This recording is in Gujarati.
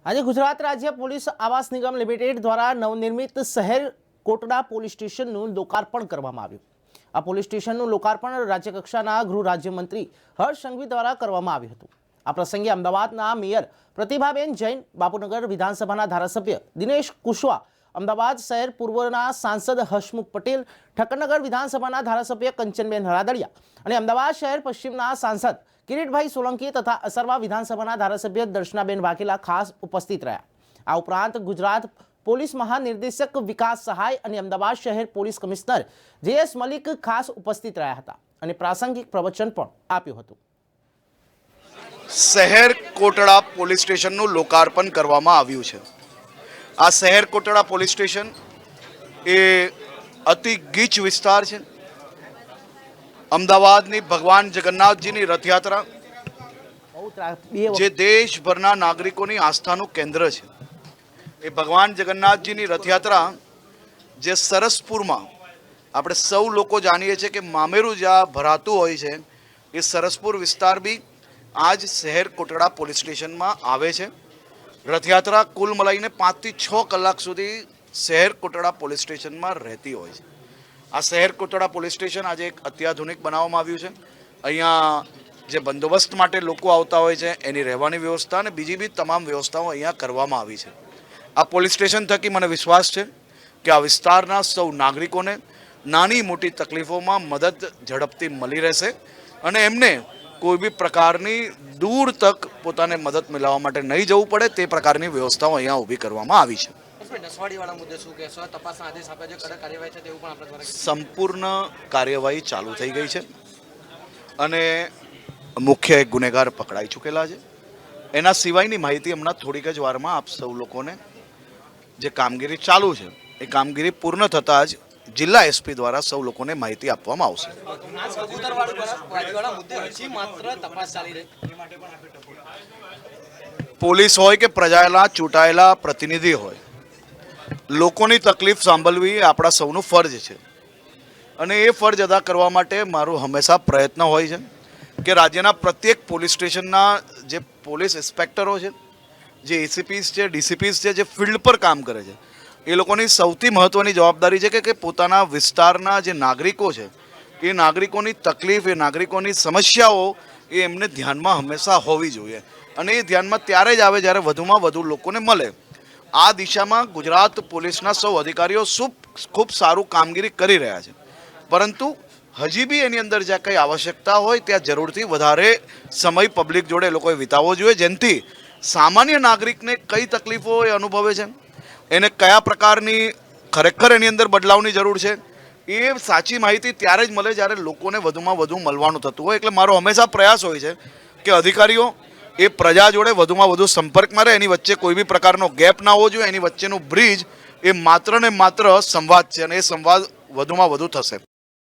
આજે ગુજરાત રાજ્ય પોલીસ આવાસ નિગમ લિમિટેડ દ્વારા નવનિર્મિત શહેર કોટડા પોલીસ સ્ટેશનનું લોકાર્પણ કરવામાં આવ્યું। આ પોલીસ સ્ટેશનનું લોકાર્પણ રાજ્યકક્ષાના ગૃહ રાજ્યમંત્રી હર્ષ સંઘવી દ્વારા કરવામાં આવ્યું હતું। આ પ્રસંગે અમદાવાદના મેયર પ્રતિભાબેન જૈન, બાપુનગર વિધાનસભાના ધારાસભ્ય દિનેશ કુશવા, અમદાવાદ શહેર પૂર્વના સાંસદ હસમુખ પટેલ, ઠક્કરનગર વિધાનસભાના ધારાસભ્ય કંચનબેન હરાદડિયા અને અમદાવાદ શહેર પશ્ચિમના સાંસદ કિરીટભાઈ સોલંકી તથા અસરવા વિધાનસભાના ધારાસભ્ય દર્શનાબેન વાઘેલા ખાસ ઉપસ્થિત રહ્યા। આ ઉપરાંત ગુજરાત પોલીસ મહાનિર્દેશક વિકાસ સહાય અને અમદાવાદ શહેર પોલીસ કમિશનર જે.એસ. મલિક ખાસ ઉપસ્થિત રહ્યા હતા અને પ્રાસંગિક પ્રવચન પણ આપ્યું હતું। શહેર કોટડા પોલીસ સ્ટેશનનું લોકાર્પણ કરવામાં આવ્યું છે। આ શહેર કોટડા પોલીસ સ્ટેશન એ અતિ ગીચ વિસ્તાર છે। અમદાવાદની ભગવાન જગન્નાથજીની રથયાત્રા જે દેશભરના નાગરિકોની આસ્થાનું કેન્દ્ર છે, એ ભગવાન જગન્નાથજીની રથયાત્રા જે સરસપુરમાં આપણે સૌ લોકો જાણીએ છીએ કે મામેરું જ્યાં ભરાતું હોય છે, એ સરસપુર વિસ્તાર બી આજ શહેર કોટડા પોલીસ સ્ટેશનમાં આવે છે। રથયાત્રા કુલ મળીને 5 થી 6 કલાક સુધી શહેર કોટડા પોલીસ સ્ટેશનમાં રહેતી હોય છે। આ શહેર કોટડા પોલીસ સ્ટેશન આજે એક અત્યાધુનિક બનાવવામાં આવ્યું છે। અહીંયા જે બંદોબસ્ત માટે લોકો આવતા હોય છે એની રહેવાની વ્યવસ્થા અને બીજી બી તમામ વ્યવસ્થાઓ અહીંયા કરવામાં આવી છે। આ પોલીસ સ્ટેશન થકી મને વિશ્વાસ છે કે આ વિસ્તારના સૌ નાગરિકોને નાની મોટી તકલીફોમાં મદદ ઝડપથી મળી રહેશે અને એમને કોઈ બી પ્રકારની દૂર તક પોતાને મદદ મેળવવા માટે નહીં જવું પડે તે પ્રકારની વ્યવસ્થાઓ અહીંયા ઊભી કરવામાં આવી છે। સંપૂર્ણ કાર્યવાહી ચાલુ થઈ ગઈ છે અને મુખ્ય એક ગુનેગાર પકડાઈ ચૂકેલા છે। એના સિવાયની માહિતી હમણાં થોડીક જ વારમાં આપ સૌ લોકોને જે કામગીરી ચાલુ છે એ કામગીરી પૂર્ણ થતાં જ જિલ્લા એસપી દ્વારા સૌ લોકોને માહિતી આપવામાં આવશે। પોલીસ હોય કે પ્રજાના ચૂંટાયેલા પ્રતિનિધિ હોય, લોકોની તકલીફ સાંભળવી આપણા સૌનું ફરજ છે અને એ ફરજ અદા કરવા માટે મારું હંમેશા પ્રયત્ન હોય છે કે રાજ્યના પ્રત્યેક પોલીસ સ્ટેશનના જે પોલીસ ઇન્સ્પેક્ટરો છે, જે એસીપીસ છે, ડીસીપીસ છે, જે ફિલ્ડ પર કામ કરે છે, એ લોકોની સૌથી મહત્ત્વની જવાબદારી છે કે પોતાના વિસ્તારના જે નાગરિકો છે એ નાગરિકોની તકલીફ, એ નાગરિકોની સમસ્યાઓ એ એમને ધ્યાનમાં હંમેશા હોવી જોઈએ અને એ ધ્યાનમાં ત્યારે જ આવે જ્યારે વધુમાં વધુ લોકોને મળે। આ દિશામાં ગુજરાત પોલીસના સૌ અધિકારીઓ ખૂબ સારું કામગીરી કરી રહ્યા છે, પરંતુ હજી બી એની અંદર જ્યાં કંઈ આવશ્યકતા હોય ત્યાં જરૂરથી વધારે સમય પબ્લિક જોડે એ લોકોએ વિતાવવો જોઈએ, જેનાથી સામાન્ય નાગરિકને કઈ તકલીફો એ અનુભવે છે, એને કયા પ્રકારની ખરેખર એની અંદર બદલાવની જરૂર છે, એ સાચી માહિતી ત્યારે જ મળે જ્યારે લોકોને વધુમાં વધુ મળવાનું થતું હોય। એટલે મારો હંમેશા પ્રયાસ હોય છે કે અધિકારીઓ એ પ્રજા જોડે વધુમાં વધુ સંપર્કમાં રહે, એની વચ્ચે કોઈ બી પ્રકારનો ગેપ ના હોવો જોઈએ, એની વચ્ચેનું બ્રિજ એ માત્ર ને માત્ર સંવાદ છે અને એ સંવાદ વધુમાં વધુ થશે।